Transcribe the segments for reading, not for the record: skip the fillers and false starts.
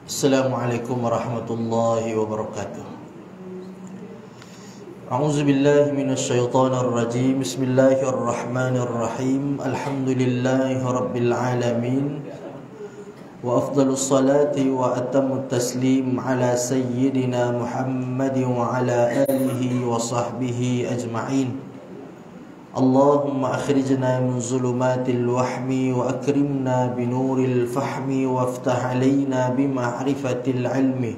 Assalamualaikum warahmatullahi wabarakatuh. A'udzu billahi minasyaitonir rajim. Bismillahirrahmanirrahim. Alhamdulillahi rabbil alamin. Wa afdhalus salati wa atammut taslim ala sayyidina Muhammadin wa ala alihi wa sahbihi ajma'in. Allahumma akhrijna min zulumatil wahmi wa akrimna binuril fahmi waftah alaina bima'rifatil ilmi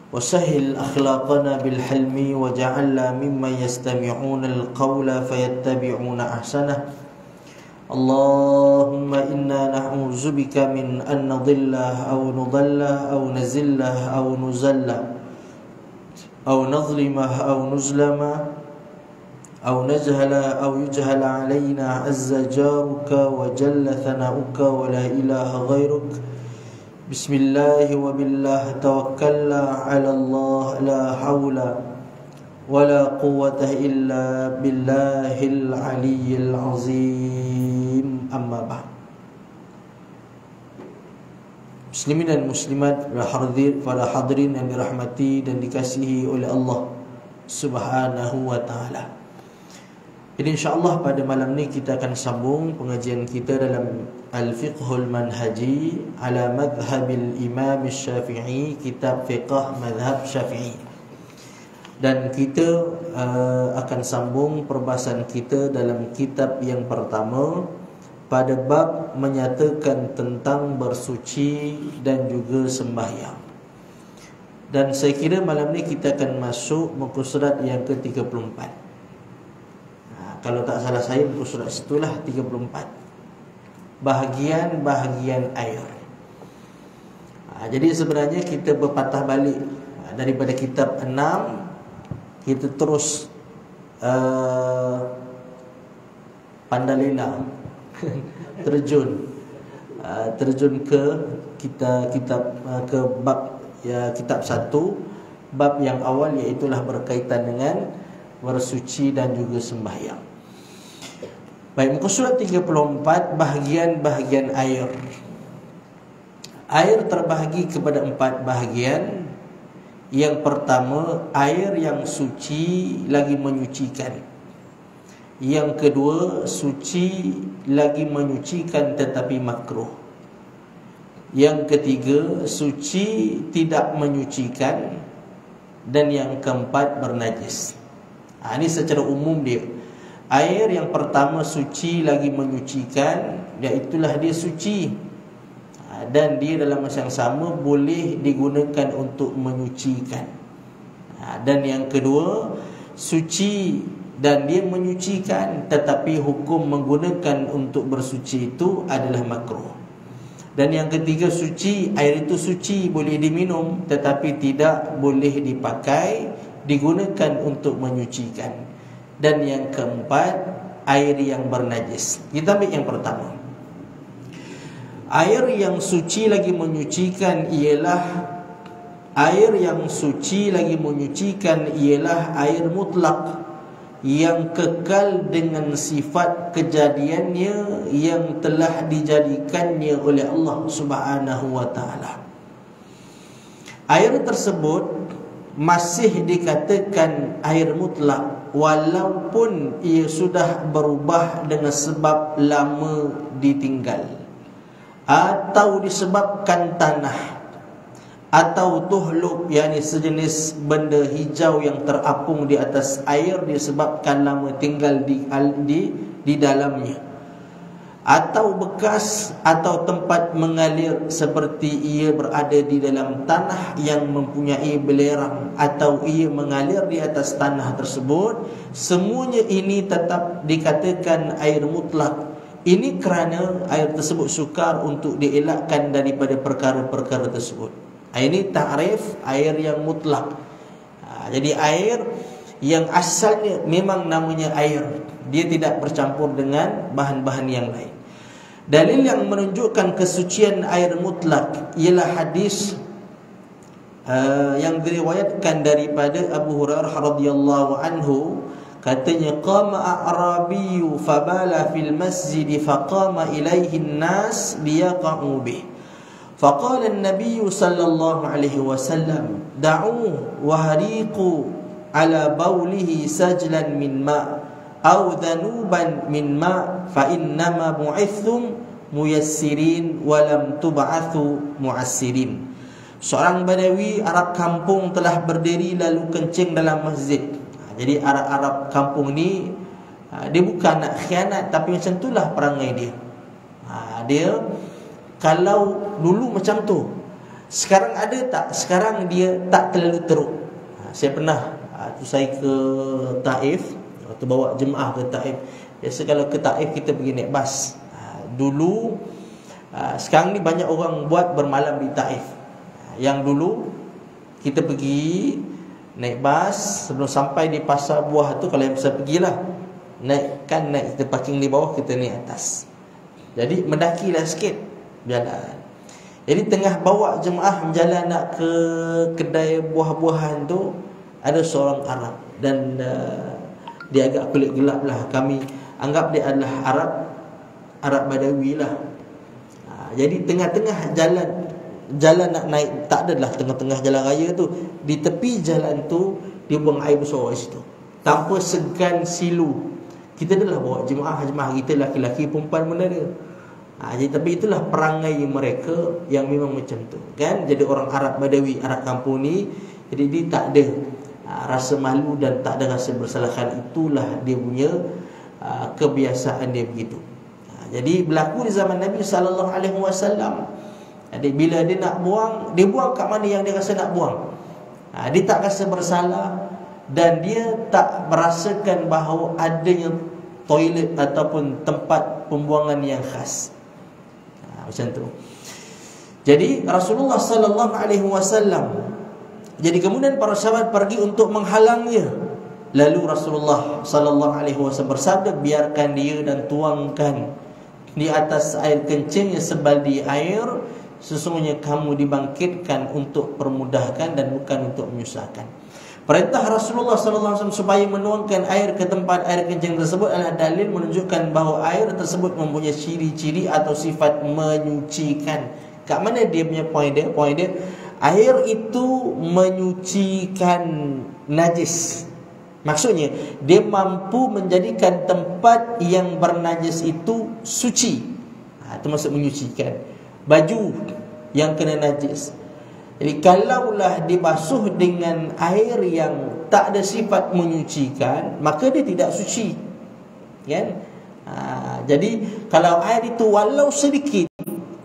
wa sahhil akhlaqana bil hilmi waj'alna mimman yastami'una al qawla fayattabi'una ahsanah. Allahumma inna na'udzu bika min an nadhilla aw nudalla aw nazilla aw nuzalla aw nadhlima aw nuzlama أو نجهل أو يجهل علينا عز جارك وجل ثناؤك ولا إله غيرك. بسم الله وبالله توكلنا على الله لا حول ولا قوة إلا بالله العلي العظيم. أما بعد. Muslimin dan muslimat, para hadirin yang dirahmati dan dikasihi oleh Allah Subhanahu wa ta'ala. Jadi insyaAllah pada malam ni kita akan sambung pengajian kita dalam Al-Fiqhul Manhaji ala Madhabil Imam Syafi'i, kitab Fiqh Madhab Syafi'i. Dan kita akan sambung perbahasan kita dalam kitab yang pertama pada bab menyatakan tentang bersuci dan juga sembahyang. Dan saya kira malam ni kita akan masuk muka surat yang ke-34. Kalau tak salah saya, muka surat situlah 34. Bahagian-bahagian air. Jadi sebenarnya kita berpatah balik daripada kitab 6, kita terus pandalela terjun ke kitab ke bab kitab 1, bab yang awal, iaitulah berkaitan dengan bersuci dan juga sembahyang. Baik, muka surat 34, bahagian-bahagian air. Air terbahagi kepada 4 bahagian. Yang pertama, air yang suci lagi menyucikan. Yang kedua, suci lagi menyucikan tetapi makruh. Yang ketiga, suci tidak menyucikan. Dan yang keempat, bernajis. Ini secara umum dia. Air yang pertama suci lagi menyucikan, iaitulah dia suci, dan dia dalam masa yang sama boleh digunakan untuk menyucikan. Dan yang kedua, suci dan dia menyucikan, tetapi hukum menggunakan untuk bersuci itu adalah makruh. Dan yang ketiga, suci, air itu suci, boleh diminum, tetapi tidak boleh dipakai, digunakan untuk menyucikan. Dan yang keempat, air yang bernajis. Kita ambil yang pertama. Air yang suci lagi menyucikan ialah air yang suci lagi menyucikan ialah air mutlak yang kekal dengan sifat kejadiannya yang telah dijadikannya oleh Allah Subhanahu wa taala. Air tersebut masih dikatakan air mutlak walaupun ia sudah berubah dengan sebab lama ditinggal, atau disebabkan tanah, atau tuhlub, yakni sejenis benda hijau yang terapung di atas air disebabkan lama tinggal di dalamnya, atau bekas atau tempat mengalir seperti ia berada di dalam tanah yang mempunyai belerang, atau ia mengalir di atas tanah tersebut. Semuanya ini tetap dikatakan air mutlak. Ini kerana air tersebut sukar untuk dielakkan daripada perkara-perkara tersebut. Ini ta'rif air yang mutlak. Jadi air yang asalnya memang namanya air, dia tidak bercampur dengan bahan-bahan yang lain. Dalil yang menunjukkan kesucian air mutlak ialah hadis yang diriwayatkan daripada Abu Hurairah radhiyallahu anhu. Katanya, qama a'rabiyyu fabala fil masjid faqama ilaihi an-nas liyaqa'u bih. فقال النبي صلى الله عليه وسلم دعوه وهريقوا على بوله سجلا من ماء أو ذنوبا من ماء فإنما بعثتم ميسرين ولم تبعثوا معسرين. Seorang Badawi Arab kampung telah berdiri lalu kencing dalam masjid. Jadi Arab kampung ni dia bukan nak khianat, tapi macam itulah perangai dia. Dia kalau dulu macam tu, sekarang ada tak? Sekarang dia tak terlalu teruk. Saya pernah tu saya ke Taif, waktu bawa jemaah ke Taif. Biasa kalau ke Taif kita pergi naik bas. Dulu, sekarang ni banyak orang buat bermalam di Taif. Yang dulu kita pergi naik bas, sebelum sampai di pasar buah tu, kalau yang bisa pergilah, naik kita parking di bawah, kita naik atas. Jadi mendakilah sikit jalan. Jadi tengah bawa jemaah berjalan nak ke kedai buah-buahan tu, ada seorang Arab dan dia agak kulit gelap lah. Kami anggap dia adalah Arab Badawi lah. Jadi tengah-tengah jalan nak naik, tak adalah tengah-tengah jalan raya tu, di tepi jalan tu dia buang air besar di situ tanpa segan silu. Kita adalah bawa jemaah kita, laki-laki perempuan benda dia. Jadi, tapi itulah perangai mereka yang memang macam tu kan. Jadi orang Arab Badawi, Arab kampung ni, jadi dia tak ada rasa malu dan tak ada rasa bersalahan. Itulah dia punya kebiasaan dia begitu. Jadi berlaku di zaman Nabi SAW. Jadi bila dia nak buang, dia buang kat mana yang dia rasa nak buang. Dia tak rasa bersalah dan dia tak merasakan bahawa adanya toilet ataupun tempat pembuangan yang khas. Macam tu. Jadi Rasulullah sallallahu alaihi wasallam, jadi kemudian para sahabat pergi untuk menghalangnya. Lalu Rasulullah sallallahu alaihi wasallam bersabda, biarkan dia dan tuangkan di atas air kencing sebaldi air. Sesungguhnya kamu dibangkitkan untuk permudahkan dan bukan untuk menyusahkan. Perintah Rasulullah SAW supaya menuangkan air ke tempat air kencing tersebut adalah dalil menunjukkan bahawa air tersebut mempunyai ciri-ciri atau sifat menyucikan. Kat mana dia punya point dia? Point dia, air itu menyucikan najis. Maksudnya, dia mampu menjadikan tempat yang bernajis itu suci. Itu maksud menyucikan. Baju yang kena najis, jadi kalaulah dibasuh dengan air yang tak ada sifat menyucikan, maka dia tidak suci, kan? Jadi kalau air itu walau sedikit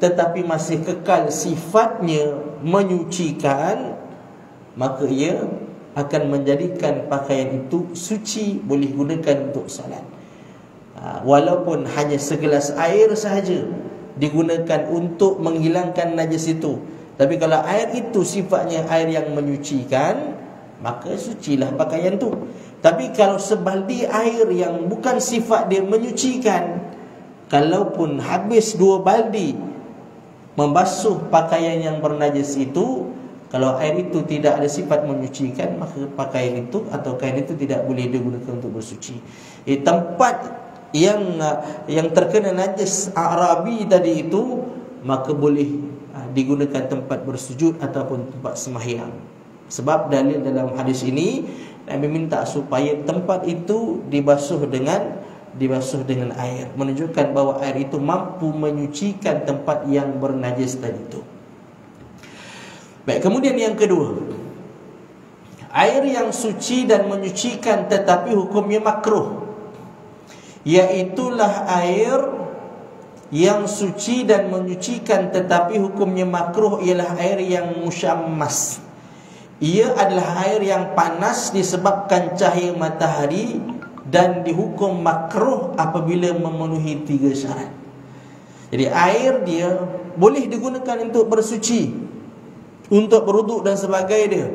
tetapi masih kekal sifatnya menyucikan, maka ia akan menjadikan pakaian itu suci, boleh gunakan untuk salat. Walaupun hanya segelas air sahaja digunakan untuk menghilangkan najis itu, tapi kalau air itu sifatnya air yang menyucikan, maka sucilah pakaian tu. Tapi kalau sebaldi air yang bukan sifat dia menyucikan, kalaupun habis 2 baldi membasuh pakaian yang bernajis itu, Kalau air itu tidak ada sifat menyucikan, maka pakaian itu atau kain itu tidak boleh digunakan untuk bersuci. Tempat yang terkena najis Arabi tadi itu, maka boleh digunakan tempat bersujud ataupun tempat sembahyang. Sebab dalil dalam hadis ini, Nabi minta supaya tempat itu dibasuh dengan air, menunjukkan bahawa air itu mampu menyucikan tempat yang bernajis tadi itu. Baik, kemudian yang kedua, air yang suci dan menyucikan tetapi hukumnya makruh, iaitulah air yang suci dan menyucikan tetapi hukumnya makruh ialah air yang musyammas. Ia adalah air yang panas disebabkan cahaya matahari dan dihukum makruh apabila memenuhi 3 syarat. Jadi air dia boleh digunakan untuk bersuci, untuk berwuduk dan sebagainya.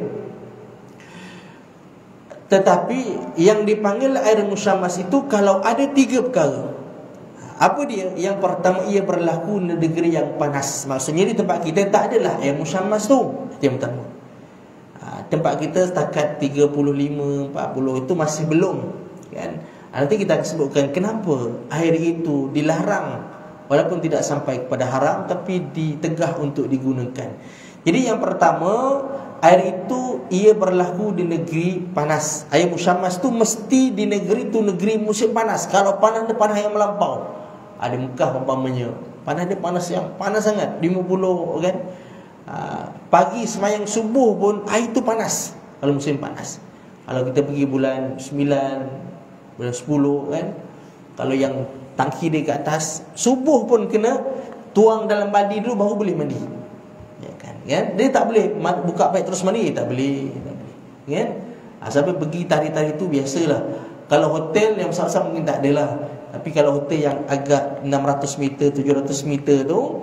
Tetapi yang dipanggil air musyammas itu kalau ada 3 perkara. Apa dia? Yang pertama, ia berlaku di negeri yang panas. Maksudnya di tempat kita tak adalah air musyammas tu. Itu yang pertama. Tempat kita setakat 35, 40 itu masih belum, kan? Nanti kita akan sebutkan kenapa air itu dilarang, walaupun tidak sampai kepada haram, tapi ditegah untuk digunakan. Jadi yang pertama, air itu ia berlaku di negeri panas. Air musyammas tu mesti di negeri tu negeri musim panas. Kalau panas dia panas yang melampau. Ada Mekah umpamanya, panas dia panas yang panas sangat, 50, kan? Pagi semayang subuh pun air tu panas kalau musim panas. Kalau kita pergi bulan 9, bulan 10, kan, kalau yang tangki dia ke atas, subuh pun kena tuang dalam baldi dulu baru boleh mandi, ya kan? Dia tak boleh buka paip terus mandi, tak boleh, kan? Sampai pergi tari-tari tu biasalah. Kalau hotel yang besar-besar mungkin tak adalah, tapi kalau hotel yang agak 600 meter, 700 meter tu,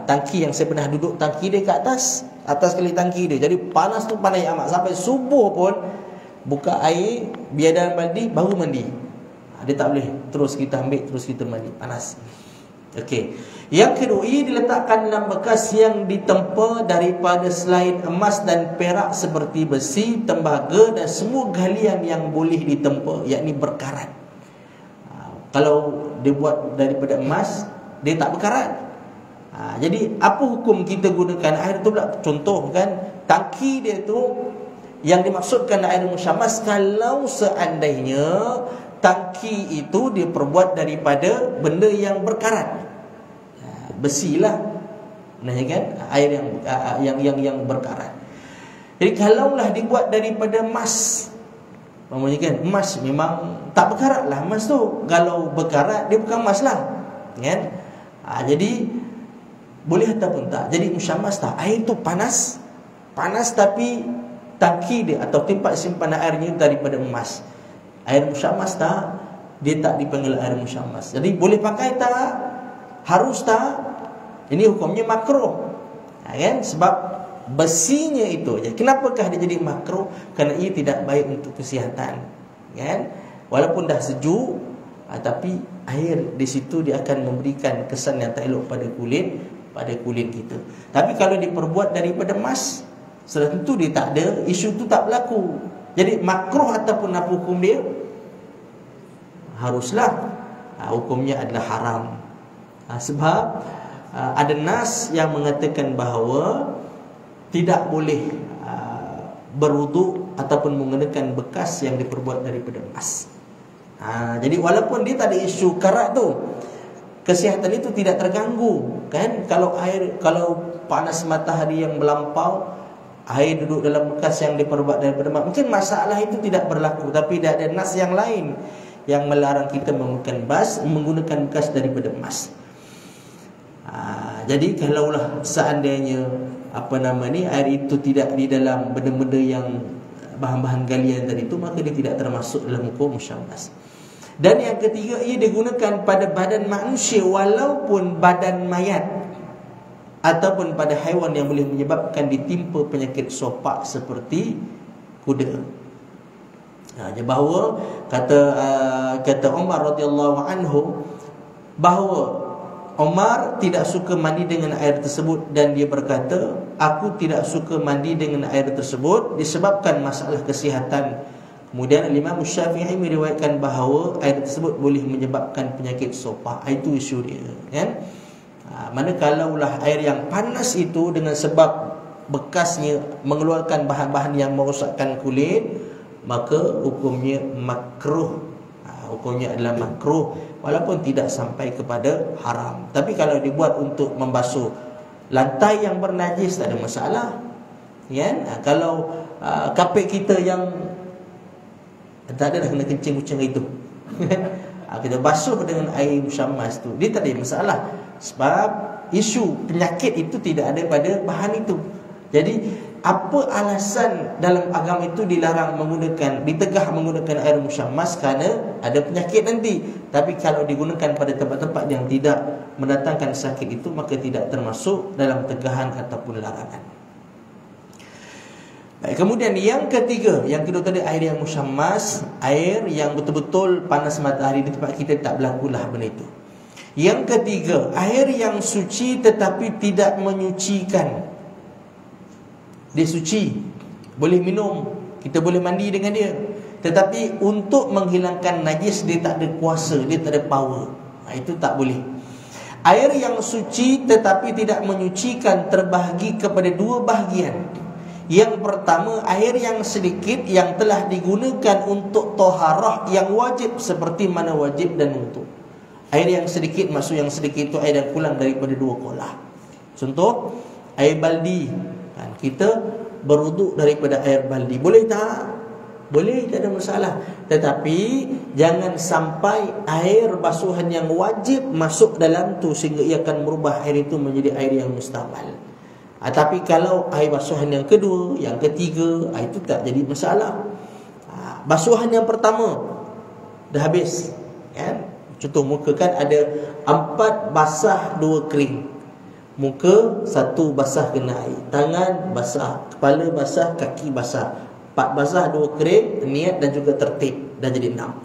tangki yang saya pernah duduk, tangki dia ke atas kali tangki dia. Jadi panas tu panas amat. Sampai subuh pun buka air, biar dalam baldi, baru mandi. Dia tak boleh terus kita ambil, terus kita mandi, panas. Okey. Yang kedua, ia diletakkan dalam bekas yang ditempa daripada selain emas dan perak seperti besi, tembaga dan semua galian yang boleh ditempa, yakni berkarat. Kalau dia buat daripada emas, dia tak berkarat. Jadi apa hukum kita gunakan air tu pula? Contoh, kan, tangki dia tu yang dimaksudkan air musyammas kalau seandainya tangki itu dia perbuat daripada benda yang berkarat, besi lah, nah, kan, air yang berkarat. Jadi kalaulah dibuat daripada emas, maksudnya kan, emas memang tak berkarat lah emas tu. Kalau berkarat dia bukan emas lah, kan? Jadi boleh ataupun tak. Jadi musyammas tak, air tu panas tapi tangki dia atau tempat simpanan airnya daripada emas. Air musyammas tak, dia tak dipanggil air musyammas. Jadi boleh pakai tak? Harus tak? Ini hukumnya makruh, kan? Sebab besinya itu. Kenapakah dia jadi makruh? Kerana ia tidak baik untuk kesihatan, kan? Walaupun dah sejuk, tapi air di situ dia akan memberikan kesan yang tak elok pada kulit kita. Tapi kalau diperbuat daripada emas, sudah tentu dia tak ada, isu tu tak berlaku. Jadi makruh ataupun apa hukum dia? Haruslah, hukumnya adalah haram. Sebab ada nas yang mengatakan bahawa tidak boleh berwuduk ataupun menggunakan bekas yang diperbuat daripada emas. Jadi walaupun dia tak ada isu karat tu, kesihatan itu tidak terganggu, kan? Kalau panas matahari yang melampau, air duduk dalam bekas yang diperbuat daripada emas, mungkin masalah itu tidak berlaku. Tapi tidak ada nas yang lain yang melarang kita menggunakan bekas daripada emas. Jadi kalaulah seandainya air itu tidak di dalam benda-benda yang bahan-bahan galian tadi itu, maka dia tidak termasuk dalam hukum musyammas. Dan yang ketiga, ia digunakan pada badan manusia walaupun badan mayat, ataupun pada haiwan yang boleh menyebabkan ditimpa penyakit sopak seperti kuda. Bahawa kata Umar radhiyallahu anhu bahawa Omar tidak suka mandi dengan air tersebut dan dia berkata, aku tidak suka mandi dengan air tersebut disebabkan masalah kesihatan. Kemudian Imam Syafi'i meriwayatkan bahawa air tersebut boleh menyebabkan penyakit sopa. Itu isu dia, kan? Manakalalah air yang panas itu dengan sebab bekasnya mengeluarkan bahan-bahan yang merosakkan kulit, maka hukumnya makruh. Hukumnya adalah makruh walaupun tidak sampai kepada haram. Tapi kalau dibuat untuk membasuh lantai yang bernajis, tak ada masalah, kan? Kalau kapet kita yang tak ada dah kena kencing kucing itu kita basuh dengan air musyammas tu, dia tak ada masalah. Sebab isu penyakit itu tidak ada pada bahan itu. Jadi apa alasan dalam agama itu dilarang menggunakan, ditegah menggunakan air musyammas? Kerana ada penyakit nanti. Tapi kalau digunakan pada tempat-tempat yang tidak mendatangkan sakit itu, maka tidak termasuk dalam tegahan ataupun larangan. Baik, kemudian yang ketiga, yang kedua tadi air yang musyammas, air yang betul-betul panas matahari. Di tempat kita tak berlakulah benda itu. Yang ketiga, air yang suci tetapi tidak menyucikan. Dia suci, boleh minum, kita boleh mandi dengan dia, tetapi untuk menghilangkan najis dia tak ada kuasa, dia tak ada power. Itu tak boleh. Air yang suci tetapi tidak menyucikan terbahagi kepada dua bahagian. Yang pertama, air yang sedikit yang telah digunakan untuk taharah yang wajib, seperti mana wajib dan wudu. Air yang sedikit, maksud yang sedikit itu air yang kurang daripada 2 kolah. Contoh, air baldi, kan, kita berwuduk daripada air baldi, boleh tak? Boleh, tak ada masalah. Tetapi jangan sampai air basuhan yang wajib masuk dalam tu sehingga ia akan merubah air itu menjadi air yang mustamal. Tapi kalau air basuhan yang kedua, yang ketiga, itu tak jadi masalah. Basuhan yang pertama dah habis, kan? Contoh muka, kan ada 4 basah 2 kering. Muka 1 basah kena air, tangan basah, kepala basah, kaki basah. 4 basah 2 kering, niat dan juga tertib, dah jadi 6.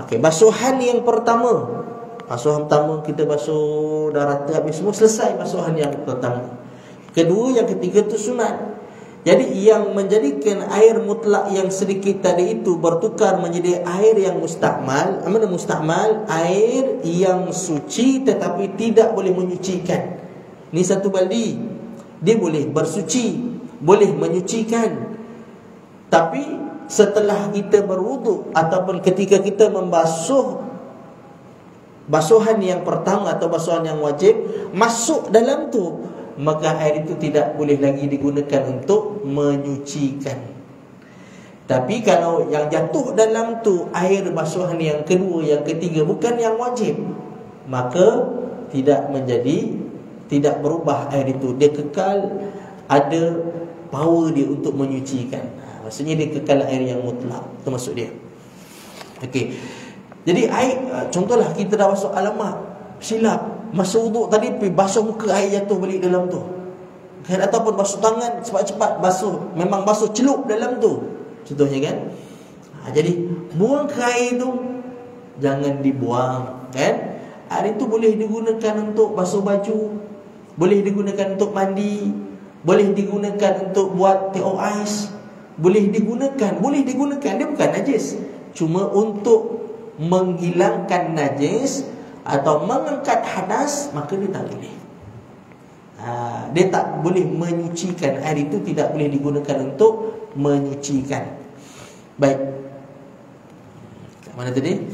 Okey, basuhan yang pertama. Basuhan pertama kita basuh dah rata habis semua, selesai basuhan yang pertama. Kedua, yang ketiga tu sunat. Jadi yang menjadikan air mutlak yang sedikit tadi itu bertukar menjadi air yang mustakmal. Mana mustakmal? Air yang suci tetapi tidak boleh menyucikan. Ni 1 baldi, dia boleh bersuci, boleh menyucikan. Tapi setelah kita berwuduk ataupun ketika kita membasuh basuhan yang pertama atau basuhan yang wajib masuk dalam tu, maka air itu tidak boleh lagi digunakan untuk menyucikan. Tapi kalau yang jatuh dalam tu air basuhan yang kedua, yang ketiga, bukan yang wajib, maka tidak berubah air itu. Dia kekal ada power dia untuk menyucikan. Maksudnya dia kekal air yang mutlak. Itu maksud dia. Okey. Jadi air, contohlah kita dah basuh, alamak, silap, masa wuduk tadi pergi basuh muka, air jatuh balik dalam tu, kan? Ataupun basuh tangan, cepat-cepat basuh, memang basuh celup dalam tu, contohnya, kan? Jadi buang ke air tu, jangan dibuang, kan? Air itu boleh digunakan untuk basuh baju, boleh digunakan untuk mandi, boleh digunakan untuk buat teh ais, boleh digunakan, dia bukan najis. Cuma untuk menghilangkan najis atau mengangkat hadas, maka dia tak boleh. Dia tak boleh menyucikan. Air itu tidak boleh digunakan untuk menyucikan. Baik, mana tadi?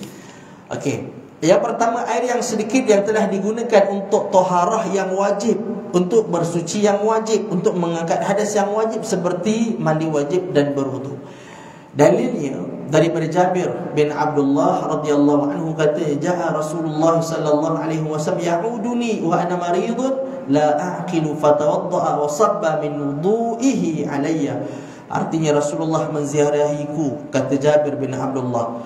Okey, yang pertama, air yang sedikit yang telah digunakan untuk taharah yang wajib, untuk bersuci yang wajib, untuk mengangkat hadas yang wajib seperti mandi wajib dan berwudu. Dalilnya daripada Jabir bin Abdullah radhiyallahu anhu, kata, ja'a Rasulullah sallallahu alaihi wasallam ya'uduni wa ana maridun la a'qilu fatawadda'a wa sabba min wudu'ihi alayya. Artinya Rasulullah menziarahiku, kata Jabir bin Abdullah,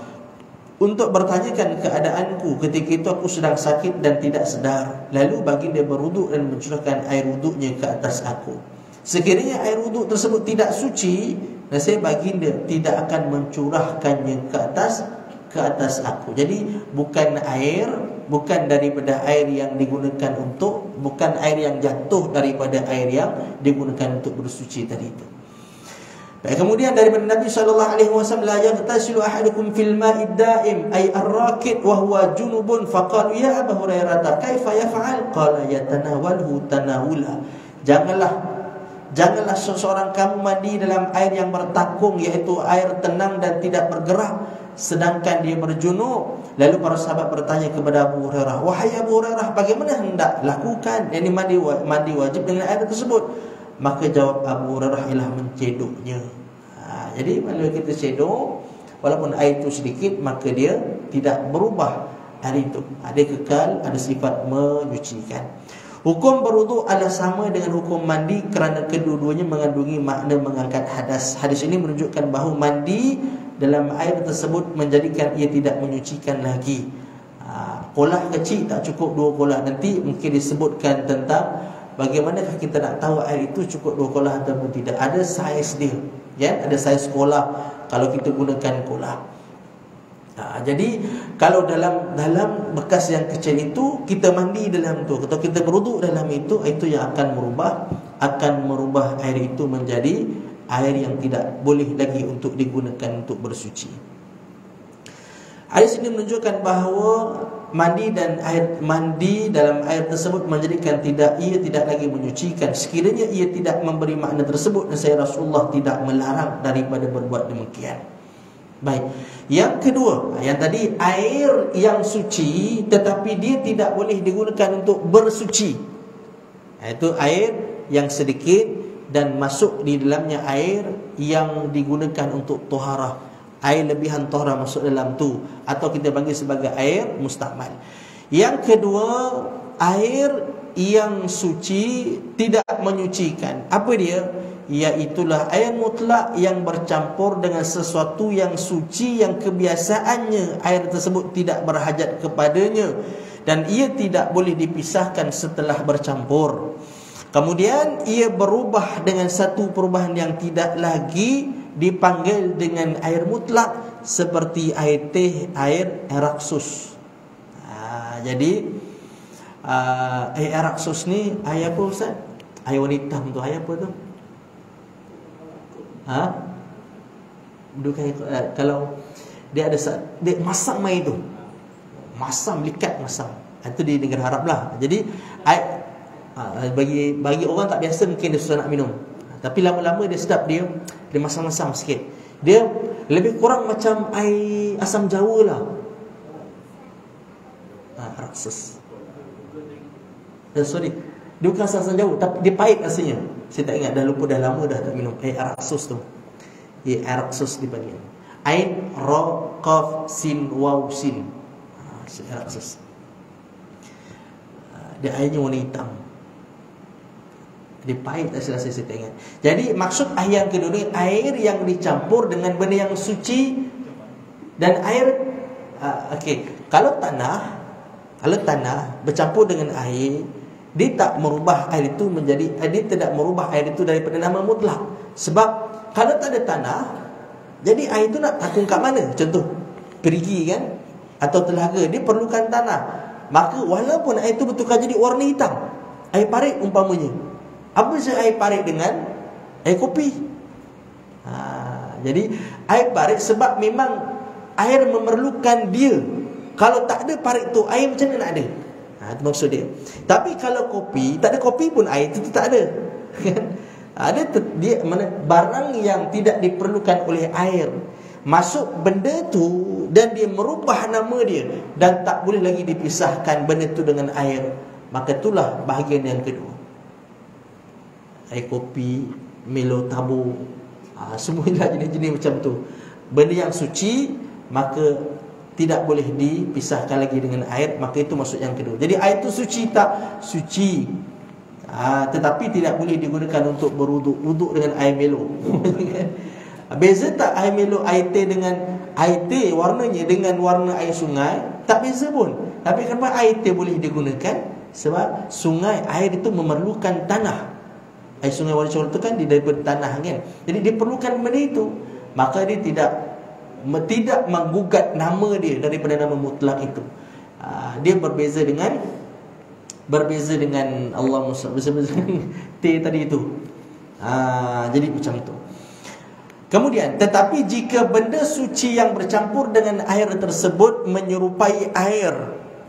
untuk bertanyakan keadaanku ketika itu aku sedang sakit dan tidak sedar. Lalu baginda berwuduk dan mencurahkan air wuduknya ke atas aku. Sekiranya air wuduk tersebut tidak suci, nasib baginda tidak akan mencurahkannya ke atas aku. Jadi bukan air bukan daripada air yang digunakan untuk, bukan air yang jatuh daripada air yang digunakan untuk bersuci tadi itu. Baik, kemudian daripada Nabi SAW, la yaghtasilu ahadukum fil ma'id da'im ay ar-rakid wa huwa junubun, faqalu ya Abu Hurairah kaifa yaf'al, qala yatanawalhu tanawula. Janganlah seseorang kamu mandi dalam air yang bertakung, iaitu air tenang dan tidak bergerak, sedangkan dia berjunub. Lalu para sahabat bertanya kepada Abu Hurairah, wahai Abu Hurairah, bagaimana hendak lakukan? Ini mandi wajib dengan air tersebut. Maka jawab Abu Hurairah ialah mencedoknya. Jadi kalau kita cedok, walaupun air itu sedikit, maka dia tidak berubah air itu. Dia kekal, ada sifat menyucikan. Hukum berwuduk adalah sama dengan hukum mandi kerana kedua-duanya mengandungi makna mengangkat hadas. Hadis ini menunjukkan bahawa mandi dalam air tersebut menjadikan ia tidak menyucikan lagi. Kolah kecil tak cukup 2 kolah. Nanti mungkin disebutkan tentang bagaimanakah kita nak tahu air itu cukup 2 kolah ataupun tidak. Ada saiz dia, ya? Ada saiz kolah kalau kita gunakan kolah. Jadi kalau dalam bekas yang kecil itu kita mandi dalam tu, atau kita berwuduk dalam itu yang akan merubah air itu menjadi air yang tidak boleh lagi untuk digunakan untuk bersuci. Hadis ini menunjukkan bahawa mandi dalam air tersebut menjadikan ia tidak lagi menyucikan sekiranya ia tidak memberi makna tersebut, dan saya Rasulullah tidak melarang daripada berbuat demikian. Baik. Yang kedua, yang tadi air yang suci tetapi dia tidak boleh digunakan untuk bersuci. Itu air yang sedikit dan masuk di dalamnya air yang digunakan untuk taharah. Air lebihan taharah masuk dalam tu, atau kita panggil sebagai air mustakmal. Yang kedua, air yang suci tidak menyucikan. Apa dia? Iaitulah air mutlak yang bercampur dengan sesuatu yang suci yang kebiasaannya air tersebut tidak berhajat kepadanya, dan ia tidak boleh dipisahkan setelah bercampur. Kemudian ia berubah dengan satu perubahan yang tidak lagi dipanggil dengan air mutlak, seperti air teh, air raksus. Jadi air raksus ni air apa Ustaz? Air warna hitam tu, air apa tu? Kalau dia ada dia masam air tu, masam, likat masam. Itu di negara Arab lah. Jadi bagi orang tak biasa mungkin dia susah nak minum, tapi lama-lama dia sedap, dia masam-masam sikit. Dia lebih kurang macam air asam jawa lah. Raksus. Sorry, dia bukan asam jawa, tapi dia pahit rasanya. Saya tak ingat, dah lupa, dah lama dah tak minum air raksus tu. Air raksus dipanggil. Ain ra qaf sin waw sin. Air raksus. Dia airnya warna hitam. Dia pahit rasa saya tak ingat. Jadi maksud air yang kedua ni air yang dicampur dengan benda yang suci, dan air kalau tanah bercampur dengan air, dia tak merubah air itu menjadi, dia tidak merubah air itu daripada nama mutlak. Sebab kalau tak ada tanah, jadi air itu nak takung kat mana? Contoh perigi kan, atau telaga, dia perlukan tanah. Maka walaupun air itu bertukar jadi warna hitam, air parit umpamanya, apa saja air parit dengan air kopi? Jadi air parit sebab memang air memerlukan dia. Kalau tak ada parit tu, air macam mana nak ada? Itu maksud dia. Tapi kalau kopi, tak ada kopi pun air itu tak ada. Ada dia barang yang tidak diperlukan oleh air, masuk benda tu dan dia merubah nama dia, dan tak boleh lagi dipisahkan benda tu dengan air. Maka itulah bahagian yang kedua. Air kopi, Milo tabur, semuanya jenis-jenis macam tu. Benda yang suci maka tidak boleh dipisahkan lagi dengan air. Maka itu maksud yang kedua. Jadi air itu suci tak? Suci, tetapi tidak boleh digunakan untuk berwuduk. Wuduk dengan air Milo. Beza tak air Milo, air teh dengan air teh warnanya dengan warna air sungai? Tak beza pun. Tapi kenapa air teh boleh digunakan? Sebab sungai, air itu memerlukan tanah. Air sungai warna coklat itu kan daripada tanah kan. Jadi dia perlukan benda itu. Maka dia tidak menggugat nama dia daripada nama mutlak itu. Dia berbeza dengan Allah berbeza dengan T tadi itu. Jadi macam tu. Kemudian, tetapi jika benda suci yang bercampur dengan air tersebut menyerupai air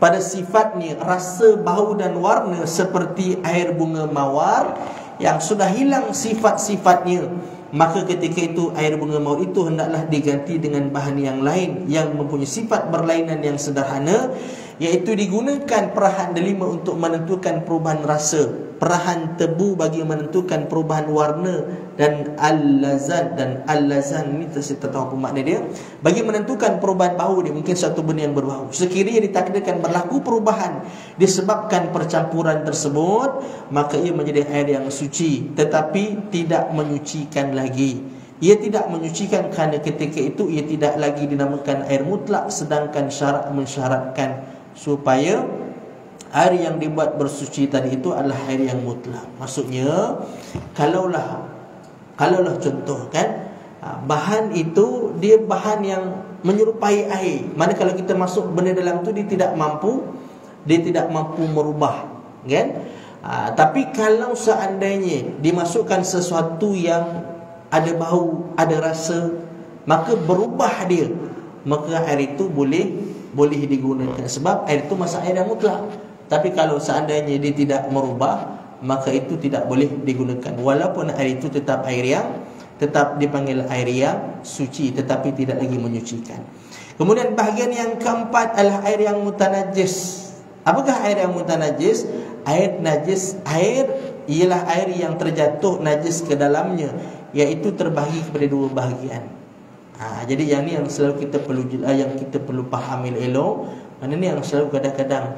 pada sifatnya, rasa, bau dan warna seperti air bunga mawar yang sudah hilang sifat-sifatnya, maka ketika itu air bunga mawar itu hendaklah diganti dengan bahan yang lain yang mempunyai sifat berlainan yang sederhana, iaitu digunakan perahan delima untuk menentukan perubahan rasa, perahan tebu bagi menentukan perubahan warna, dan al-lazan. Dan al-lazan ni saya tak tahu apa makna dia, bagi menentukan perubahan bau dia, mungkin satu benda yang berbau. Sekiranya ditakdirkan berlaku perubahan disebabkan percampuran tersebut, maka ia menjadi air yang suci, tetapi tidak menyucikan lagi. Ia tidak menyucikan kerana ketika itu ia tidak lagi dinamakan air mutlak, sedangkan syarak mensyaratkan supaya air yang dibuat bersuci tadi itu adalah air yang mutlak. Maksudnya, kalaulah contoh kan, bahan itu dia bahan yang menyerupai air, mana kalau kita masuk benda dalam tu dia tidak mampu merubah kan. Tapi kalau seandainya dimasukkan sesuatu yang ada bau, ada rasa, maka berubah dia, maka air itu boleh digunakan, sebab air itu masa air yang mutlak. Tapi kalau seandainya dia tidak merubah, maka itu tidak boleh digunakan, walaupun air itu tetap dipanggil air yang suci, tetapi tidak lagi menyucikan. Kemudian bahagian yang keempat adalah air yang mutanajis. Apakah air yang mutanajis? Air najis, ialah air yang terjatuh najis ke dalamnya, iaitu terbahagi kepada dua bahagian. Jadi yang ni yang selalu kita perlu fahami elok. Mana ni yang selalu kadang-kadang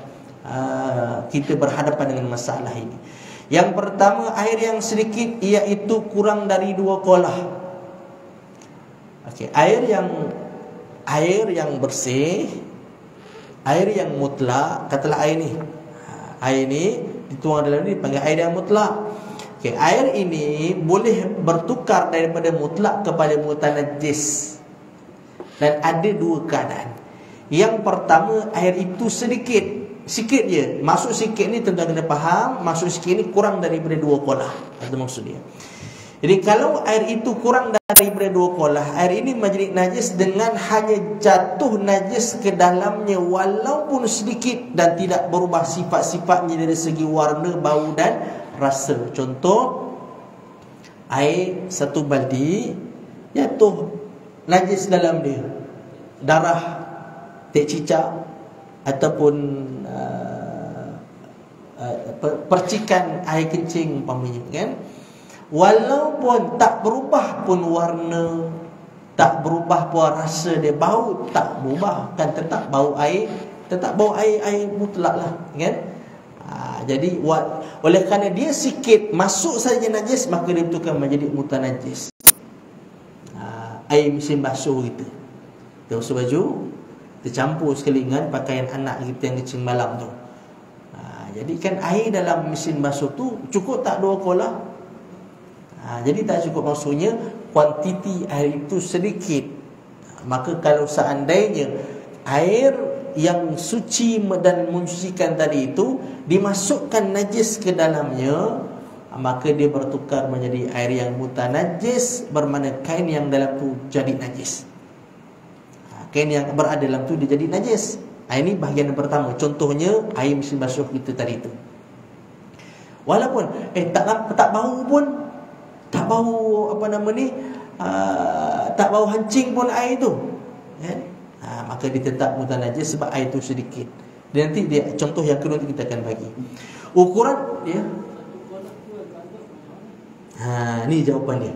kita berhadapan dengan masalah ini. Yang pertama, air yang sedikit, iaitu kurang dari 2 kolah. Okey, air yang bersih, air yang mutlak, katalah air ni dituang dalam ni dipanggil air yang mutlak. Okay, air ini boleh bertukar daripada mutlak kepada mutanajis, dan ada dua keadaan. Yang pertama, air itu sikit je. Maksud sikit ni tuan-tuan kena faham, maksud sikit ni kurang daripada 2 kolah. Itu maksud dia. Jadi kalau air itu kurang daripada 2 kolah, air ini menjadi najis dengan hanya jatuh najis ke dalamnya walaupun sedikit, dan tidak berubah sifat-sifatnya dari segi warna, bau dan rasa. Contoh, air 1 baldi jatuh najis dalam dia, darah, tek cicak, ataupun percikan air kencing umpamanya kan, walaupun tak berubah pun warna, tak berubah pun rasa dia, bau tak berubah kan, tetap bau air mutlak lah kan. Jadi oleh kerana dia sikit masuk saja najis, maka dia betulkan menjadi mutanajis. Air mesin basuh kita basuh baju, tercampur sekali dengan pakaian anak kita yang kecil malam tu. Jadi kan air dalam mesin basuh tu cukup tak 2 kolah? Jadi tak cukup, maksudnya kuantiti air itu sedikit. Maka kalau seandainya air yang suci dan mensucikan tadi itu dimasukkan najis ke dalamnya, maka dia bertukar menjadi air yang mutanajis, bermakna kain yang dalam tu jadi najis. Kain yang berada dalam tu dia jadi najis. Ini bahagian yang pertama. Contohnya air mesin basuh kita tadi itu. Walaupun tak bau pun, tak bau tak bau hancing pun air itu kan? Maka dia tetap mutanajis sebab air itu sedikit. Dan nanti dia contoh yang kedua kita akan bagi ukuran dia. Ni jawapan dia.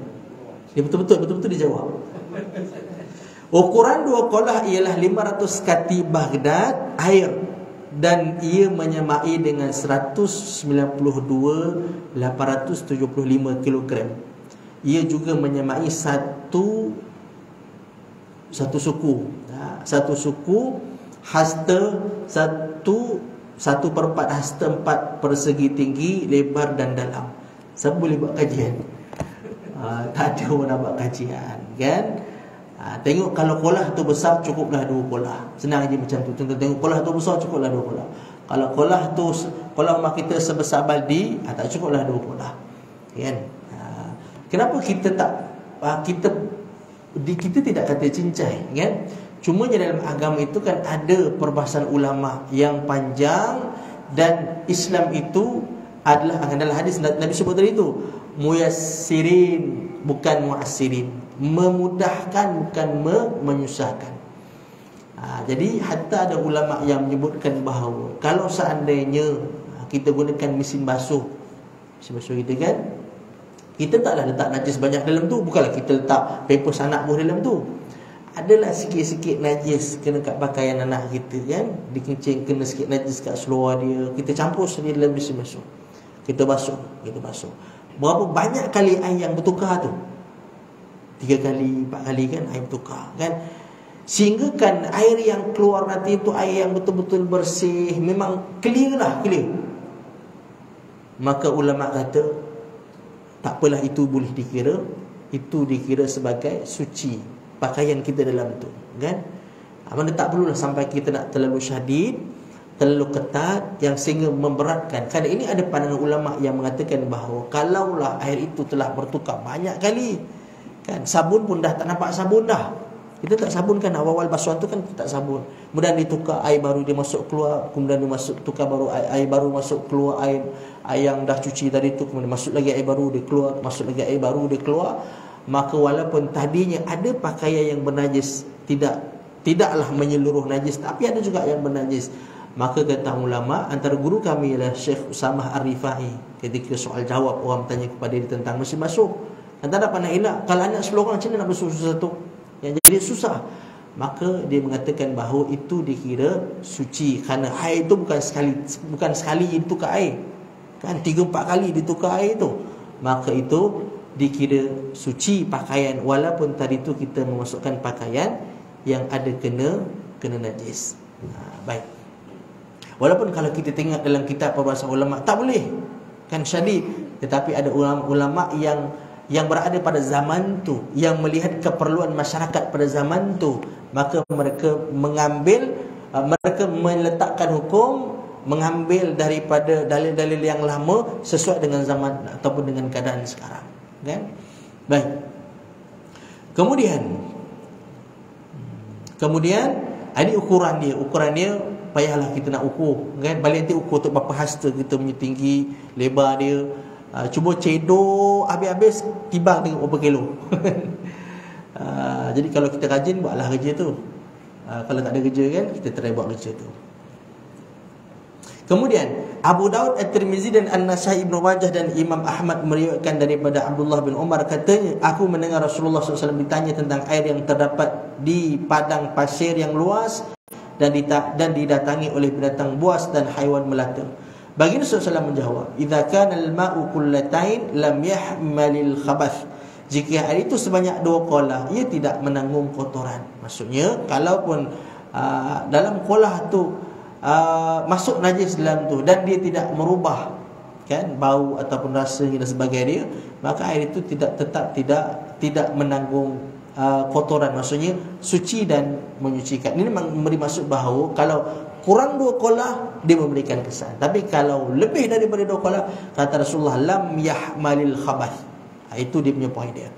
Dia betul-betul dia jawab. Ukuran 2 kolah ialah 500 kati Baghdad air, dan ia menyamai dengan 192,875 kilogram. Ia juga menyamai satu suku. Satu suku hasta 1/4 hasta 4 persegi tinggi, lebar dan dalam. Siapa boleh buat kajian? Tak ada orang nak buat kajian kan? Tengok kalau kolah tu besar, cukuplah 2 kolah. Senang je macam tu. Tengok kolah tu besar, cukuplah 2 kolah. Kalau kolah rumah kita sebesar baldi, tak cukuplah 2 kolah. Kan? Kenapa kita tak kita tidak kata cincai, kan? Cumanya dalam agama itu kan ada perbahasan ulama yang panjang, dan Islam itu adalah dalam hadis Nabi sebut tadi itu, muyassirin bukan muassirin, memudahkan bukan menyusahkan. Jadi hatta ada ulama yang menyebutkan bahawa kalau seandainya kita gunakan mesin basuh kita kan, kita taklah letak najis banyak dalam tu. Bukanlah kita letak pampers anak pun dalam tu. Adalah sikit-sikit najis kena kat pakaian anak kita, kan? Dikencing kena sikit najis kat seluar dia, kita campur sendiri dalam mesin basuh. Kita basuh. Berapa banyak kali air yang bertukar tu? 3 kali, 4 kali kan air bertukar, kan? Sehingga kan air yang keluar nanti itu air yang betul-betul bersih, memang clear. Maka ulama kata tak apalah, itu boleh dikira sebagai suci pakaian kita dalam tu, kan? Mana tak perlulah sampai kita nak terlalu syadid, terlalu ketat yang sehingga memberatkan. Kerana ini ada pandangan ulama yang mengatakan bahawa kalaulah air itu telah bertukar banyak kali, kan, sabun pun dah tak nampak sabun dah. Kita tak sabunkan awal-awal basuhan tu kan, kita tak sabun. Kemudian ditukar air baru dia masuk keluar, kemudian dia tukar baru air baru masuk keluar, air yang dah cuci tadi tu, kemudian masuk lagi air baru dia keluar, masuk lagi air baru dia keluar. Maka walaupun tadinya ada pakaian yang bernajis, tidaklah menyeluruh najis, tapi ada juga yang bernajis. Maka kata ulama, antara guru kami ialah Syekh Usamah Ar-Rifai, ketika soal jawab orang bertanya kepada dia tentang mesin basuh, kata tak pandang elak, kalau anak 10 orang macam mana nak basuh satu? Yang jadi susah. Maka dia mengatakan bahawa itu dikira suci, kerana air itu bukan sekali ditukar air, kan, 3-4 kali ditukar air itu. Maka itu dikira suci pakaian, walaupun tadi itu kita memasukkan pakaian yang ada kena najis. Baik. Walaupun kalau kita tengok dalam kitab perbahasan ulama tak boleh, kan, syadid, tetapi ada ulama yang berada pada zaman tu, yang melihat keperluan masyarakat pada zaman tu, maka mereka meletakkan hukum, mengambil daripada dalil-dalil yang lama sesuai dengan zaman ataupun dengan keadaan sekarang, kan? Baik. Kemudian ini ukuran dia payahlah kita nak ukur, kan? Balik nanti ukur untuk berapa hasta kita punya tinggi, lebar dia. Cuba cedok habis-habis, timbang tengok berapa kilo. Jadi kalau kita rajin, buatlah kerja tu. Kalau tak ada kerja, kan, kita try buat kerja tu. Kemudian Abu Daud, At-Tirmizi dan An-Nasai, Ibnu Majah dan Imam Ahmad meriwayatkan daripada Abdullah bin Umar, katanya, aku mendengar Rasulullah SAW ditanya tentang air yang terdapat di padang pasir yang luas dan didatangi oleh binatang buas dan haiwan melata. Baginda SAW menjawab, idza kana al-ma'u kullatain lam yahmalil khabath. Jika air itu sebanyak 2 kolah, ia tidak menanggung kotoran. Maksudnya, kalaupun dalam kolah tu masuk najis dalam tu dan dia tidak merubah, kan, bau ataupun rasanya dan sebagainya, maka air itu tidak menanggung kotoran. Maksudnya suci dan menyucikan. Ini memberi maksud bahawa kalau kurang 2 kolah dia memberikan kesan, tapi kalau lebih daripada 2 kolah, kata Rasulullah, lam yahmalil khabath. Itu dia punya poin dia.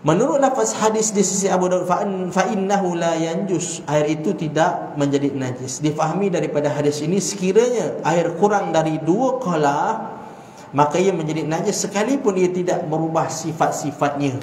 Menurut lafaz hadis di sisi Abu Daud, fa innahu la yanjus, air itu tidak menjadi najis. Difahami daripada hadis ini, sekiranya air kurang dari 2 kolah, maka ia menjadi najis sekalipun ia tidak merubah sifat-sifatnya.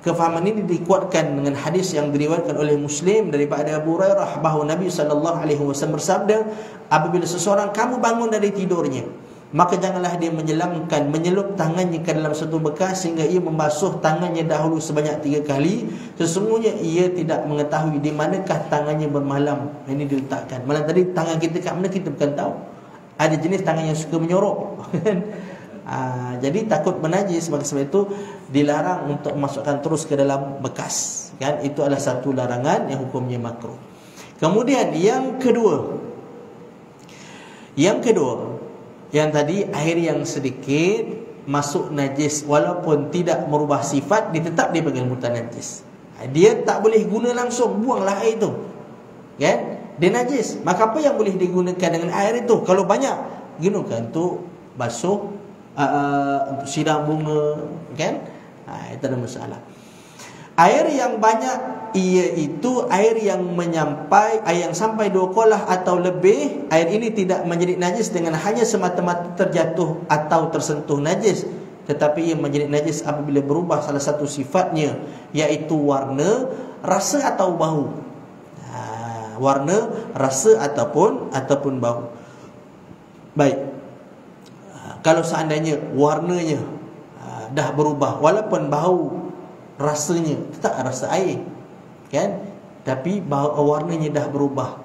Kefahaman ini dikuatkan dengan hadis yang diriwayatkan oleh Muslim daripada Abu Hurairah bahawa Nabi SAW bersabda, apabila seseorang kamu bangun dari tidurnya, maka janganlah dia menyelup tangannya ke dalam satu bekas sehingga ia membasuh tangannya dahulu sebanyak 3 kali. Sesungguhnya ia tidak mengetahui di manakah tangannya bermalam. Ini diletakkan. Malam tadi tangan kita kat mana kita bukan tahu. Ada jenis tangan yang suka menyorok. Jadi takut menajis, maka sebab itu dilarang untuk memasukkan terus ke dalam bekas, kan? Itu adalah satu larangan yang hukumnya makruh. Kemudian yang kedua, yang tadi air yang sedikit masuk najis walaupun tidak merubah sifat, dia tetap dipanggil mutanajis. Dia tak boleh guna langsung, buanglah air itu. Kan? Dia najis. Maka apa yang boleh digunakan dengan air itu? Kalau banyak, gunakan untuk basuh, untuk siram bunga, kan? Itu ada masalah. Air yang banyak iaitu air yang air yang sampai 2 kolah atau lebih. Air ini tidak menjadi najis dengan hanya semata-mata terjatuh atau tersentuh najis, tetapi ia menjadi najis apabila berubah salah satu sifatnya, iaitu warna, rasa atau bau. Warna, rasa ataupun bau. Baik. Kalau seandainya warnanya dah berubah, walaupun bau, rasanya tetap rasa air, kan? Tapi warnanya dah berubah,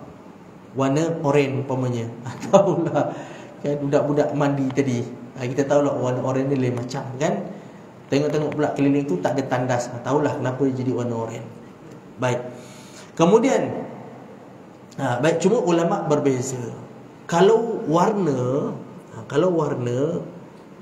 warna oranye umpamanya. Tahulah, kan, budak-budak mandi tadi, kita tahulah warna oranye ni lain macam, kan? Tengok-tengok pula keliling tu tak ada tandas, tahulah kenapa dia jadi warna oranye. Baik. Kemudian baik, cuma ulama berbeza. Kalau warna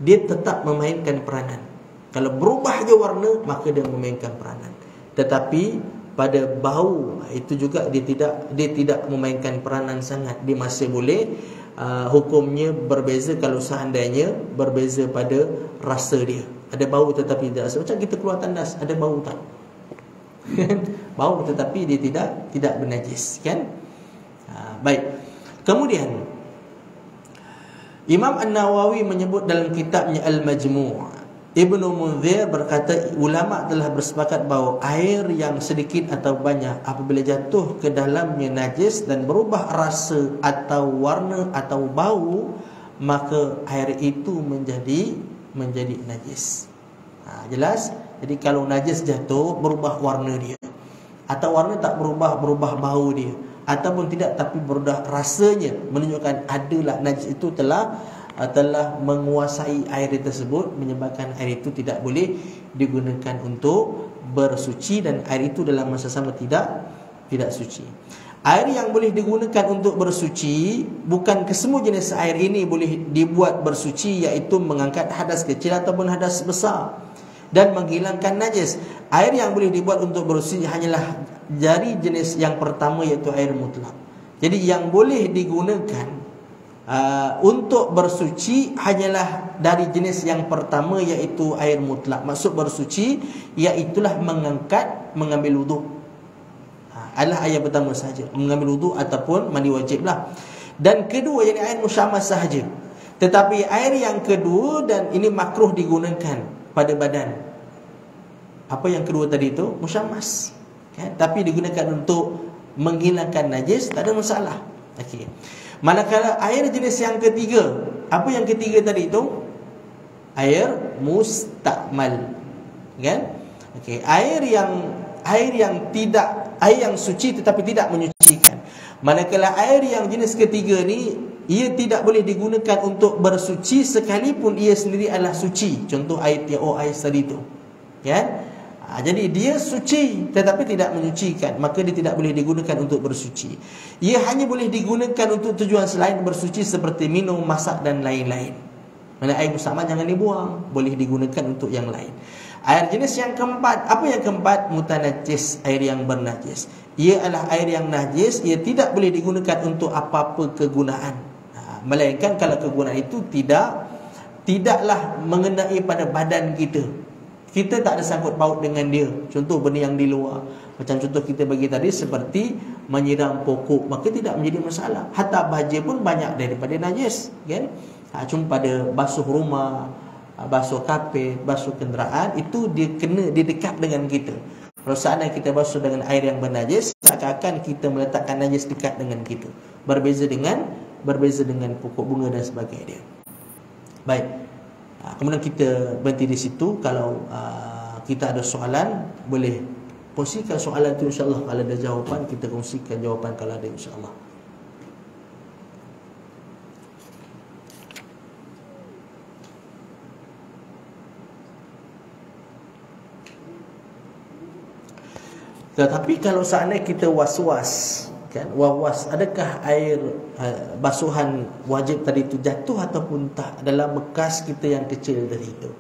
dia tetap memainkan peranan. Kalau berubah je warna, maka dia memainkan peranan. Tetapi pada bau itu juga dia tidak memainkan peranan sangat. Dia masih boleh, hukumnya berbeza kalau seandainya berbeza pada rasa dia. Ada bau tetapi tidak rasa. Macam kita keluar tandas, ada bau tak? Bau tetapi dia tidak bernajis, kan? Baik. Kemudian Imam An-Nawawi menyebut dalam kitabnya Al-Majmu', Ibnu Munzir berkata, ulama telah bersepakat bahawa air yang sedikit atau banyak apabila jatuh ke dalamnya najis dan berubah rasa atau warna atau bau, maka air itu menjadi najis. Jelas? Jadi kalau najis jatuh, berubah warna dia, atau warna tak berubah bau dia, ataupun tidak tapi berubah rasanya, menunjukkan adalah najis itu telah menguasai air tersebut, menyebabkan air itu tidak boleh digunakan untuk bersuci, dan air itu dalam masa sama tidak suci. Air yang boleh digunakan untuk bersuci, bukan kesemua jenis air ini boleh dibuat bersuci, iaitu mengangkat hadas kecil ataupun hadas besar dan menghilangkan najis. Air yang boleh dibuat untuk bersuci hanyalah dari jenis yang pertama, iaitu air mutlak. Jadi yang boleh digunakan untuk bersuci hanyalah dari jenis yang pertama, iaitu air mutlak. Maksud bersuci iaitulah mengambil wuduk. Adalah air pertama sahaja, mengambil wuduk ataupun mandi wajib lah. Dan kedua, yang air musyammas sahaja. Tetapi air yang kedua, dan ini makruh digunakan pada badan. Apa yang kedua tadi itu? Musyammas, kan? Tapi digunakan untuk menghilangkan najis, tak ada masalah. Okey. Manakala air jenis yang ketiga, apa yang ketiga tadi itu? Air mustakmal, kan? Okey, air yang suci tetapi tidak menyucikan. Manakala air yang jenis ketiga ni, ia tidak boleh digunakan untuk bersuci sekalipun ia sendiri adalah suci. Contoh air TOI tadi itu, kan? Jadi dia suci tetapi tidak menyucikan, maka dia tidak boleh digunakan untuk bersuci. Ia hanya boleh digunakan untuk tujuan selain bersuci, seperti minum, masak dan lain-lain. Mana air mustakmal jangan dibuang, boleh digunakan untuk yang lain. Air jenis yang keempat, apa yang keempat? Mutanajjis, air yang bernajis. Ia adalah air yang najis, ia tidak boleh digunakan untuk apa-apa kegunaan, melainkan kalau kegunaan itu tidaklah mengenai pada badan kita. Kita tak ada sangkut paut dengan dia. Contoh benda yang di luar, macam contoh kita bagi tadi, seperti menyiram pokok, maka tidak menjadi masalah. Hatta baja pun banyak daripada najis, kan? Cuma pada basuh rumah, basuh kapet, basuh kenderaan, itu dia dekat dengan kita. Kalau seandainya kita basuh dengan air yang bernajis, seakan-akan kita meletakkan najis dekat dengan kita. Berbeza dengan pokok bunga dan sebagainya. Baik. Kemudian kita berhenti di situ. Kalau kita ada soalan, boleh kongsikan soalan itu, insyaAllah. Kalau ada jawapan, kita kongsikan jawapan kalau ada, insyaAllah. Tetapi kalau seandainya kita was-was, kan, adakah air basuhan wajib tadi itu jatuh ataupun tak dalam bekas kita yang kecil tadi itu?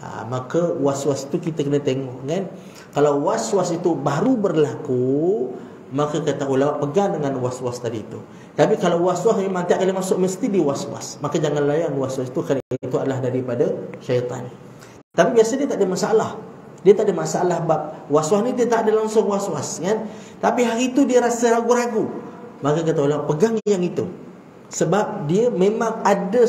Maka was-was tu kita kena tengok kan. Kalau was-was itu baru berlaku, maka kata ulama pegang dengan was-was tadi itu. Tapi kalau was-was memang tiap kali masuk mesti di was-was, maka jangan layan was-was itu, kerana itu adalah daripada syaitan. Tapi biasa dia tak ada masalah. Dia tak ada masalah bab was-was ni, dia tak ada langsung was-was kan. Tapi hari itu dia rasa ragu-ragu, maka kata ulama pegang yang itu. Sebab dia memang ada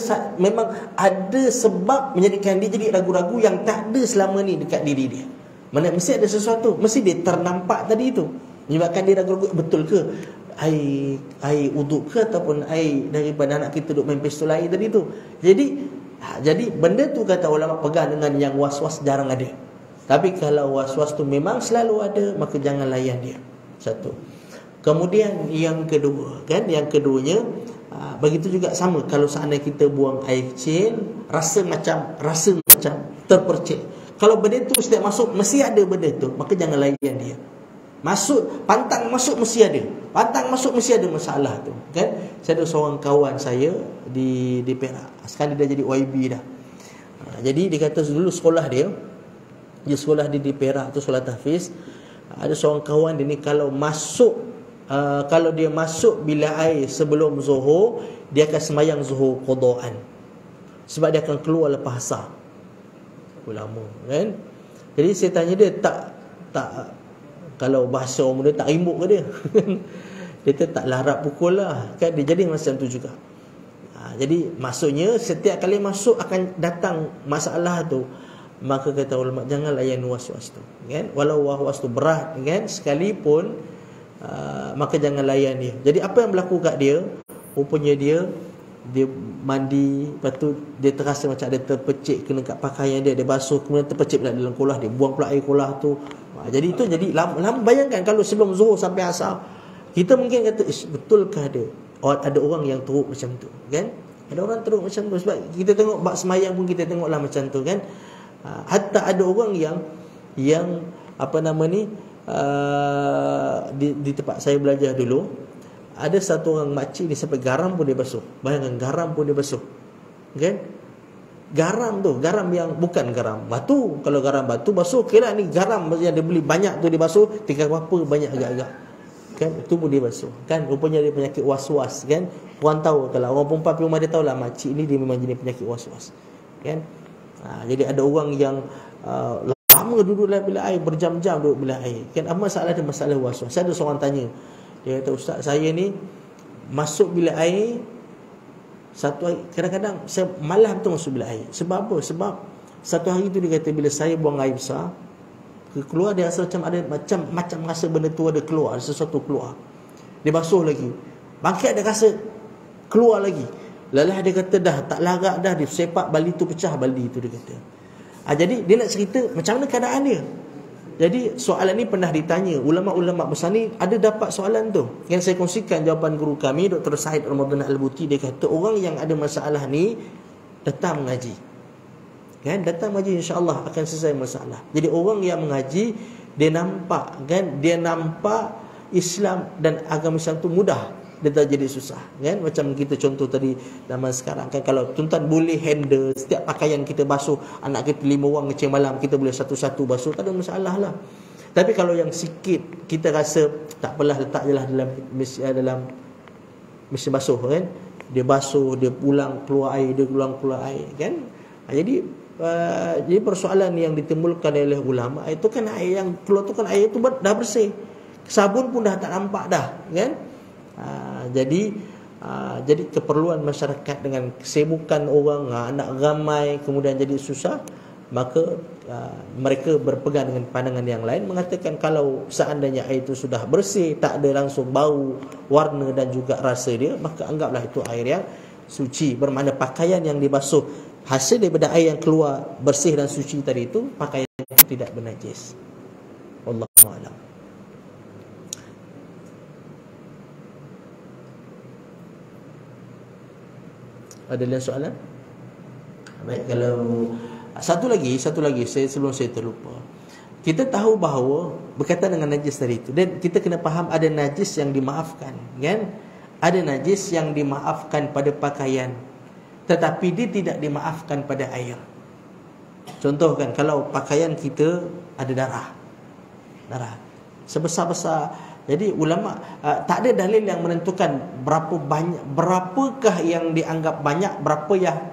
sebab menjadikan dia jadi ragu-ragu yang tak ada selama ni dekat diri dia. Mana mesti ada sesuatu, mesti dia ternampak tadi itu menyebabkan dia ragu-ragu, betul ke air uduk ke ataupun air daripada anak kita duk main pistol air tadi tu. Jadi benda tu kata ulama pegang dengan yang was-was jarang ada. Tapi kalau was-was tu memang selalu ada, maka jangan layan dia. Satu. Kemudian yang kedua kan, yang keduanya begitu juga sama. Kalau seandainya kita buang air kecil, rasa macam terpercik. Kalau benda tu setiap masuk mesti ada benda tu, maka jangan layan dia. Pantang masuk mesti ada. Pantang masuk mesti ada masalah tu kan. Saya ada seorang kawan saya di Perak. Sekarang dia dah jadi YB dah. Jadi dia kata dulu sekolah dia sekolah di Perak tu, sekolah tahfiz. Ada seorang kawan dia ni kalau dia masuk bilik air sebelum zuhur, dia akan sembahyang zuhur qadaan. Sebab dia akan keluar lepas asar. Ulama kan. Jadi saya tanya dia, tak kalau bahasa orang muda, tak rimuk ke dia? Dia tak larap pukul lah kan. Dia jadi macam tu juga. Jadi maksudnya setiap kali masuk akan datang masalah tu. Maka kata ulama, jangan layan was-was tu kan. Walau was-was tu berat kan sekalipun, maka jangan layan dia. Jadi apa yang berlaku kat dia, rupanya dia mandi, lepas tu dia terasa macam ada terpecik kena kat pakaian dia, dia basuh, kemudian terpecik pula dalam kolah, dia buang pula air kolah tu. Jadi itu jadi lama. Bayangkan kalau sebelum zuhur sampai asar, kita mungkin kata betulkah ada orang yang teruk macam tu kan. Ada orang teruk macam tu. Sebab kita tengok bab semayang pun kita tengoklah macam tu kan. Hatta ada orang yang apa nama ni, di tempat saya belajar dulu, ada satu orang makcik ni sampai garam pun dia basuh. Bayangkan, garam pun dia basuh kan. Garam yang bukan garam batu. Kalau garam batu basuh okey lah. Ni garam yang dia beli banyak tu dia basuh, tinggal berapa banyak agak-agak kan, itu pun dia basuh kan. Rupanya dia penyakit was-was kan. Orang tahu, kalau orang perempuan pergi rumah dia tahulah makcik ni dia memang jenis penyakit was-was kan. Jadi ada orang yang lama duduk dalam bilik air, berjam-jam duduk bilik air kan. Apa masalah dia? Masalah was-was. Saya ada seorang tanya, dia kata, ustaz saya ni masuk bilik air satu hari, kadang-kadang saya malas betul masuk bilik air. Sebab apa? Sebab satu hari tu dia kata bila saya buang air besar, keluar dia rasa macam ada macam rasa benda tu ada keluar, ada sesuatu keluar. Dia basuh lagi, bangkit dia rasa keluar lagi. Lelah dia kata dah tak larat dah, dia sepak bali tu, pecah bali tu dia kata. Jadi dia nak cerita macam mana keadaan dia. Jadi soalan ni pernah ditanya ulama-ulama besar ni, ada dapat soalan tu. Yang saya kongsikan jawapan guru kami Dr. Said Ramadan Al-Buti. Dia kata orang yang ada masalah ni datang mengaji kan, datang mengaji, insya-Allah akan selesai masalah. Jadi orang yang mengaji, dia nampak kan, dia nampak Islam dan agama Islam tu mudah, dia tak jadi susah kan. Macam kita contoh tadi zaman sekarang kan, kalau tuan-tuan boleh handle setiap pakaian kita basuh, anak kita 5 orang kecil malam, kita boleh satu-satu basuh, tak ada masalah lah. Tapi kalau yang sikit kita rasa tak apalah, letak je lah dalam mesin basuh kan, dia basuh, dia pulang keluar air, dia pulang keluar air kan. Jadi persoalan yang ditimbulkan oleh ulama itu kan, air yang keluar tu kan air tu dah bersih, sabun pun dah tak nampak dah kan. Jadi keperluan masyarakat dengan kesibukan orang, anak ramai, kemudian jadi susah, maka mereka berpegang dengan pandangan yang lain, mengatakan kalau seandainya air itu sudah bersih, tak ada langsung bau, warna dan juga rasa dia, maka anggaplah itu air yang suci. Bermakna pakaian yang dibasuh hasil daripada air yang keluar bersih dan suci tadi itu, pakaian itu tidak bernajis. Wallahu a'lam. Ada lain soalan? Baik, kalau satu lagi sebelum saya terlupa. Kita tahu bahawa berkaitan dengan najis tadi itu, dan kita kena faham ada najis yang dimaafkan kan? Ada najis yang dimaafkan pada pakaian, tetapi dia tidak dimaafkan pada air. Contohkan kalau pakaian kita ada darah sebesar-besar. Jadi ulama tak ada dalil yang menentukan berapakah yang dianggap banyak,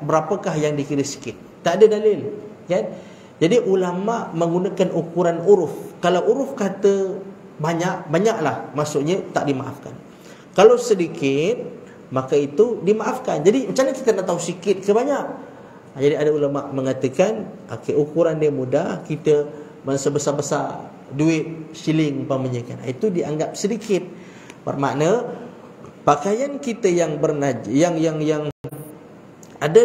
berapakah yang dikira sikit. Tak ada dalil, kan? Jadi ulama menggunakan ukuran uruf. Kalau uruf kata banyaklah, maksudnya tak dimaafkan. Kalau sedikit, maka itu dimaafkan. Jadi macam mana kita nak tahu sikit ke banyak? Jadi ada ulama mengatakan, ukuran dia mudah, kita sebesar-besar duit shilling umpamanya kan, itu dianggap sedikit. Bermakna pakaian kita yang yang ada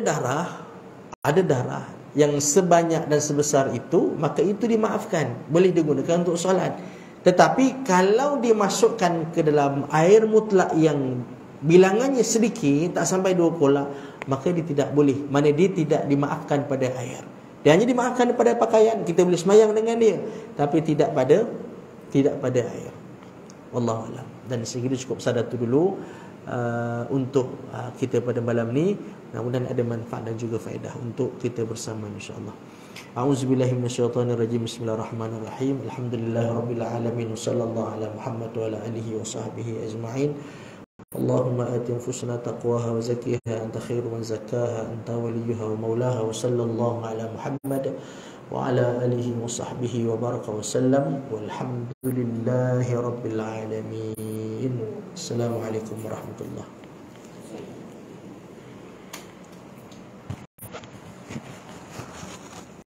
darah yang sebanyak dan sebesar itu, maka itu dimaafkan, boleh digunakan untuk solat. Tetapi kalau dimasukkan ke dalam air mutlak yang bilangannya sedikit, tak sampai 2 kolak, maka dia tidak boleh. Mana dia tidak dimaafkan pada air. Dia hanya dimaafkan pada pakaian, kita boleh semayang dengan dia, tapi tidak pada air. Wallahu a'lam. Dan sekiranya cukup sadar tu dulu untuk kita pada malam ni. Mudah-mudahan ada manfaat dan juga faedah untuk kita bersama, insya-Allah. A'udzubillahi minasyaitonirrajim. Bismillahirrahmanirrahim. Alhamdulillahirabbil alamin. Sallallahu ala Muhammad wa ala alihi wa sahbihi ajma'in. Allahumma ati anfusana taqwaha wa zakkiha anta khairu man zakkaha anta waliyuha wa maulaha wa sallallahu ala Muhammad wa ala alihi wa sahbihi wa baraka wa sallam walhamdulillahi rabbil alamin. Assalamualaikum warahmatullahi